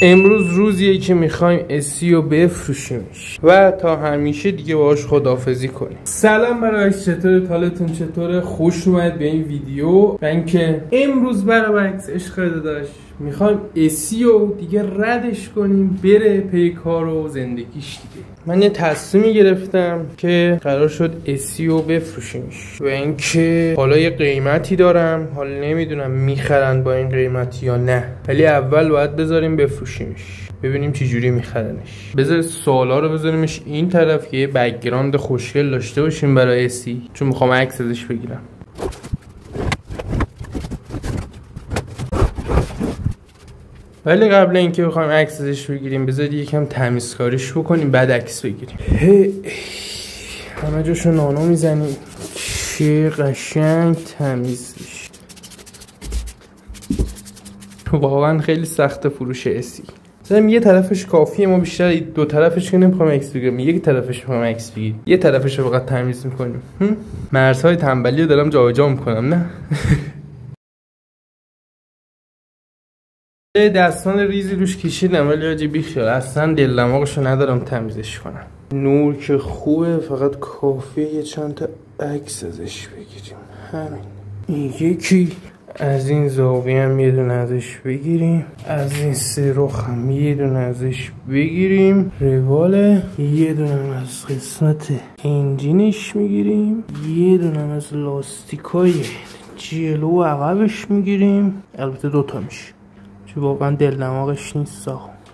امروز روزیه که میخوایم اسی رو بفروشیمش و تا همیشه دیگه باهاش خداحافظی کنیم. سلام برعکس، چطوره؟ حالتون چطوره؟ خوش اومد به این ویدیو. و اینکه امروز برعکس عشق داداش میخوایم اسی رو دیگه ردش کنیم بره پی کار و زندگیش دیگه. من یه تصمیمی گرفتم که قرار شد اسی رو بفروشیمش و اینکه حالا یه قیمتی دارم، حالا نمیدونم میخرن با این قیمتی یا نه، ولی اول باید بذاریم بفروشیمش ببینیم چه جوری میخرنش. بذار سوالا رو بذاریمش این طرف که یه بک‌گراند خوشگل داشته باشیم برای اسی، چون میخوام عکس ازش بگیرم. ولی قبل اینکه بخوایم عکس ازش بگیریم بذارید یکم تمیزکاریش بکنیم بعد عکس بگیریم. همه جاشو نانو میزنیم چه قشنگ تمیز بشه. واقعا خیلی سخت فروش اسی. مثلا یه طرفش کافیه، ما بیشتر دو طرفش که نمیخوام عکس بگیریم، یک طرفش میخوام عکس بگیریم، یه طرفش رو فقط تمیز میکنیم. مرزهای تنبلی رو دارم جابجا میکنم نه. دستان ریزی روش کشیدم ولی آجی بیخیال، اصلا دل دماغشو ندارم تمیزش کنم. نور که خوبه، فقط کافیه یه چند تا عکس ازش بگیریم. همین یکی از این زاویه هم یه دونه ازش بگیریم، از این سه رخ هم یه دونه ازش بگیریم، روال یه دونه از قسمت انجینش میگیریم، یه دونه از لاستیکای جلو و عقبش میگیریم. البته دوتا میشه چون واقعا دل دماغش نیست.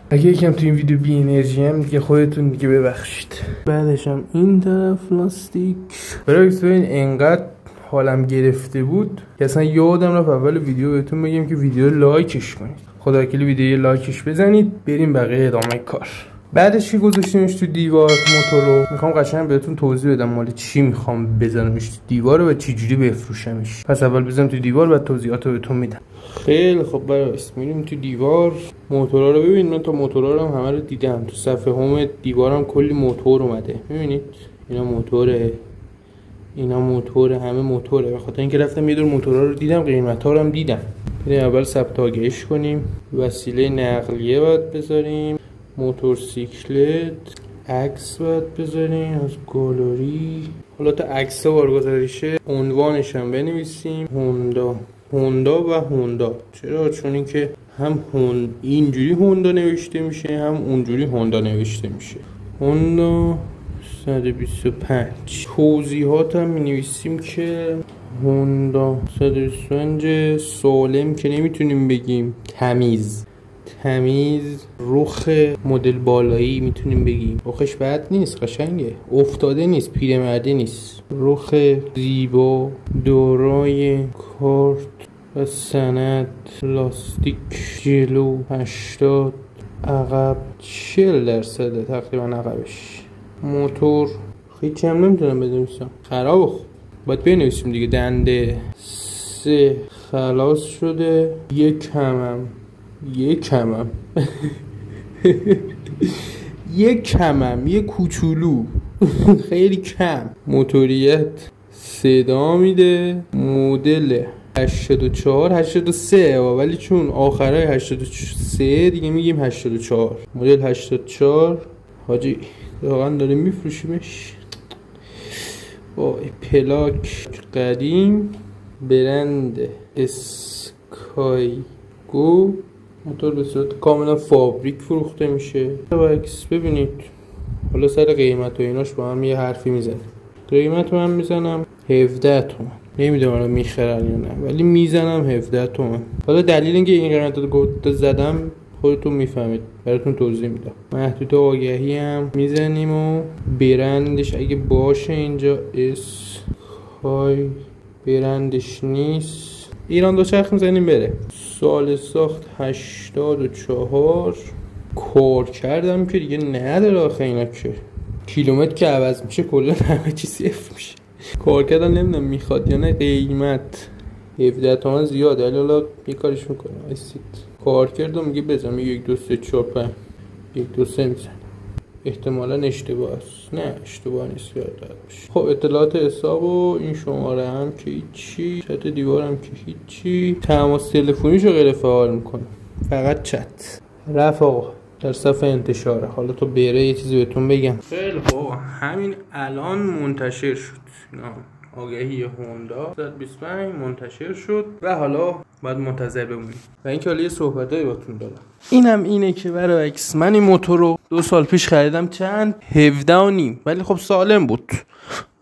اگه یکم تو این ویدیو بی انرژی هم دیگه خودتون دیگه ببخشید. بعدش هم این طرف لاستیک. برای ببین انقدر حالم گرفته بود که اصلا یادم رفت اول ویدیو بهتون بگم که ویدیو لایکش کنید. خدا وکیلی ویدیو لایکش بزنید بریم بقیه ادامه کار. بعدش که گذاشتیمش تو دیوار موتور رو میخوام قشنگ بهتون توضیح بدم مال چی میخوام بزنمش تو دیوار و چه جوری بفروشمش. پس اول بزنم تو دیوار بعد توضیحات رو بهتون میدم. خیلی خب براش میریم تو دیوار. موتورا رو ببین، من تا موتورا رو همه رو دیدم. تو صفحه هوم دیوارم کلی موتور اومده. ببینید اینا موتوره، اینا موتوره، همه موتوره. به خاطر اینکه رفتم یه دور موتورا رو دیدم، قیمتا رو هم دیدم. بریم اول ثبت آگهیش کنیم. وسیله نقلیه باید بذاریم، موتورسیکلت، عکس باید بذاریم از گالری. حالا تا عکس بارگذاریشه عنوانش هم بنویسیم هوندا و هوندا. چرا؟ چون اینکه هم اینجوری هوندا نوشته میشه هم اونجوری هوندا نوشته میشه. هوندا 125. توضیحات هم مینویسیم که هوندا 125 سالم که نمیتونیم بگیم، تمیز رخ مدل بالایی میتونیم بگیم. رخش بد نیست، قشنگه، افتاده نیست، پیرمرده نیست. رخ زیبا، دارای کارت و سند، لاستیک جلو 80، عقب 40% تقریبا عقبش. موتور هیچی هم نمیتونم بنویسم، خراب. باید بنویسیم دیگه. دنده 3 خلاص شده، یک کمم یه کوچولو خیلی کم. موتوریت صدا میده، مدل 83 ولی چون آخرای 83 دیگه میگیم 84. مدل 84 حاجی واقعا داره میفروشیمش. وای پلاک قدیم، برند اسکایگو. موتور به صورت کاملا فابریک فروخته میشه. عکس ببینید. حالا سر قیمت و ایناش با هم یه حرفی میزنم. قیمت من میزنم 17 تومن. نمیدونم حالا میخرن یا نه ولی میزنم 17 تومن. حالا دلیل اینکه این قیمت رو زدم خودتون میفهمید، براتون توضیح میدم. محدود آگهی هم میزنیم و برندش اگه باشه اینجا اسکای، برندش نیست. ایران دوچرخه میزنیم بره. سال ساخت 84. کار کردم که دیگه نداره آخه اینا، که کیلومتر که عوض میشه کلا همه چی صفر میشه. کار کردن نمیدونم میخواد یا نه. قیمت 17 تومن زیاده ولی حالا یه کارش میکنه. ایستید کار کردم میگه بزنم 1 2 3 4 5 1 2 3 میزن. احتمالا اشتباه است. نه اشتباه نیست، یاد باشه. خب اطلاعات حساب و این شماره هم که هیچی، چت دیوار هم که هیچی. تماس تلفنیشو غیر فعال میکنه، فقط چت. رفت آقا در صف انتشاره. حالا تو بره یه چیزی بهتون بگم. خیلی خوب، همین الان منتشر شد آگهی هوندا 125 منتشر شد و حالا باید منتظر بمونیم و اینکه حالا یه صحبتایی باتون دارم. اینم اینه که برعکس من این موتور رو 2 سال پیش خریدم چند 17.5 ولی خب سالم بود،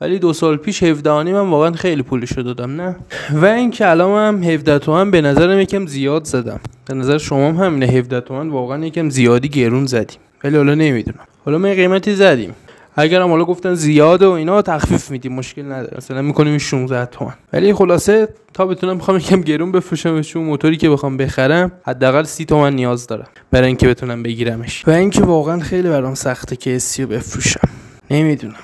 ولی 2 سال پیش 17.5 من واقعا خیلی پولشو دادم نه. و اینکه الان هم 17 تومن به نظرم یکم زیاد زدم. به نظر شما هم همینه 17 تومن واقعا یکم زیادی گرون زدیم، ولی حالا نمیدونم، حالا ما قیمتی زدیم. اگر هم حالا گفتن زیاده و اینا تخفیف میدیم مشکل نداره، مثلا میکنیم 16 تومن. ولی خلاصه تا بتونم بخوام یکم گرون بفروشم چون موتوری که بخوام بخرم حداقل 30 تومن نیاز دارم برای اینکه بتونم بگیرمش. و اینکه واقعا خیلی برام سخته که اسی رو بفروشم. نمیدونم،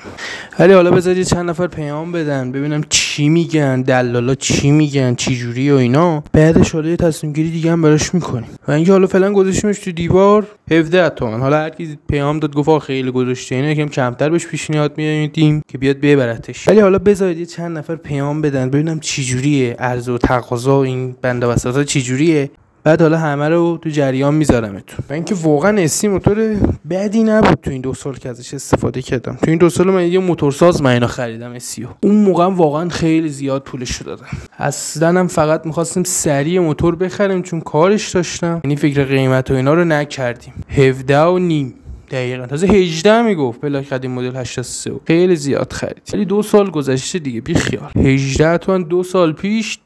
ولی حالا بذارید چند نفر پیام بدن ببینم چی میگن، دلالا چی میگن، چی جوری و اینا، بعدش حالا یه تصمیم گیری دیگه هم براش میکنیم. و اینکه حالا فعلا گذاشتیمش تو دیوار 17 تومن. حالا هر کی پیام داد گفت خیلی گذاشته، اینا یکم کمتر بهش پیشنهاد میدیم که بیاد ببرتش. ولی حالا بذارید چند نفر پیام بدن ببینم چی جوریه، عرضه و تقاضا این بنده وسطا چی جوریه، بعد حالا همه رو تو جریان میذارمتون. و اینکه واقعا اسی موتور بدی نبود تو این 2 سال که ازش استفاده کردم. تو این 2 سال من یه موتورساز اینو خریدم اسیو، اون موقع واقعا خیلی زیاد پولش دادم. اصلا هم فقط می‌خواستیم سریع موتور بخریم چون کارش داشتم، یعنی فکر قیمت و اینا رو نکردیم. 17.5 دقیقاً، تازه 18 میگفت بلاک قدیم مدل 83 خیلی زیاد خرید. ولی 2 سال گذشته دیگه بی خیال. 18 تومن 2 سال پیش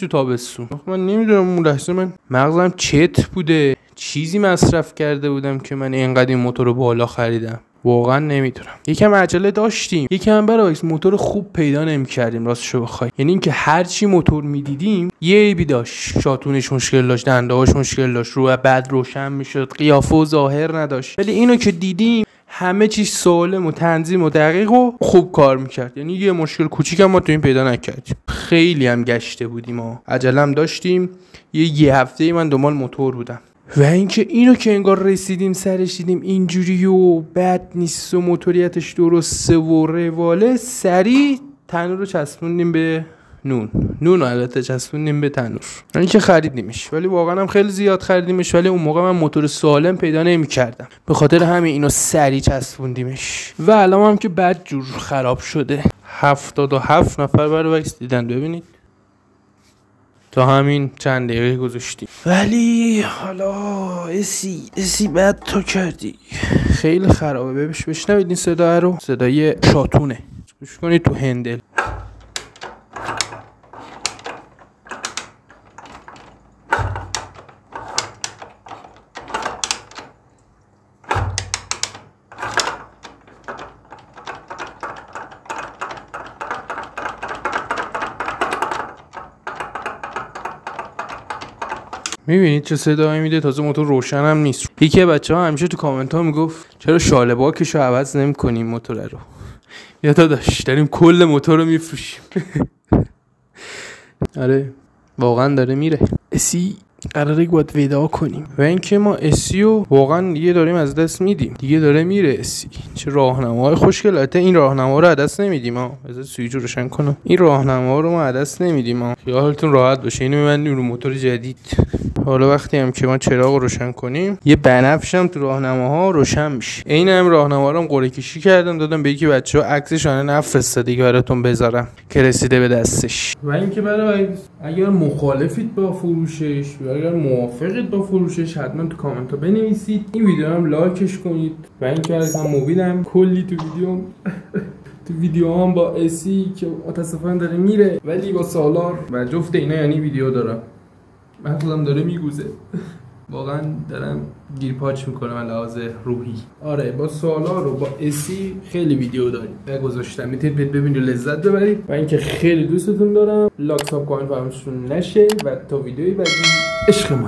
تو تابستون. من نمیدونم اون لحظه من مغزم چت بوده، چیزی مصرف کرده بودم که من اینقدر این موتور رو بالا خریدم. واقعا نمیدونم. یکم عجله داشتیم، یکم برعکس موتور خوب پیدا نمی‌کردیم راستشو بخوای. یعنی اینکه هر چی موتور میدیدیم یه عیبی داشت، شاتونش مشکل داشت، دنده‌هاش مشکل داشت، رو بعد روشن میشد، قیافه و ظاهر نداشت. ولی اینو که دیدیم همه چیز سالم و تنظیم و دقیق و خوب کار میکرد. یعنی یه مشکل کوچیک هم ما تو این پیدا نکردیم. خیلی هم گشته بودیم و عجله هم داشتیم. یه هفته من دنبال موتور بودم. و اینکه اینو که انگار رسیدیم سرش دیدیم اینجوری و بد نیست و موتوریتش درسته و رواله، سری تنور رو چسبوندیم به نون البته چسبوندیم به تنور. یعنی که خریدیمش، ولی واقعا هم خیلی زیاد خریدیمش. ولی اون موقع من موتور سالم پیدا نمی‌کردم، به خاطر همین اینو سری چسبوندیمش. و الان هم که بد جور خراب شده. 77 نفر برعکس دیدن، ببینید تا همین چند دقیقه گذاشتیم. ولی حالا اسی بد تو کردی، خیلی خرابه. بشنوید این صدا رو، صدای شاتونه، گوش کنید تو هندل. میبینید چه صدایی میده؟ تازه موتور روشن هم نیست. یکی از بچه‌ها همیشه تو کامنت ها میگفت چرا شاله باکشو عوض نمی‌کنیم موتور رو. یا داداش داریم کل موتور رو میفروشیم. آره واقعا داره میره. اسی قراره باید ودا کنیم. و اینکه ما اسی رو واقعا دیگه داریم از دست میدیم، دیگه داره میره اسی. چه راهنماهای خوشگل. البته این راهنما رو از دست نمیدیم ها. بذار سویچ رو روشن کنم. این راهنما رو ما از دست نمیدیم ها. خیالتون راحت باشه، اینو می‌بندیم رو موتور جدید. حالا وقتی هم که ما چراغ رو روشن کنیم یه بنفش هم تو راهنماها روشن میشه. این هم راهنما رو قرعه کشی کردم دادم به یکی بچه‌ها، عکسش اون نفرستاده که براتون بذارم که رسیده به دستش. و اینکه برای اگر مخالفید با فروشش یا اگر موافقید با فروشش حتما تو کامنت ها بنویسید. این ویدیو هم لایکش کنید. و اینکه از هم موبیلم کلی تو ویدیو هم با اسی که متاسفانه داره میره ولی با سالار و جفت اینا یعنی ویدیو دارم. مغزم داره میگوزه. واقعا دارم گیرپاچ میکنم از لحاظ روحی. آره با سالار و با اسی خیلی ویدیو داریم و گذاشتم، میتونید ببینید و لذت ببرید. و اینکه خیلی دوستتون دارم. لاک ساب کامنت فراموش نشه و تا ویدیوی بعدی عشق ما.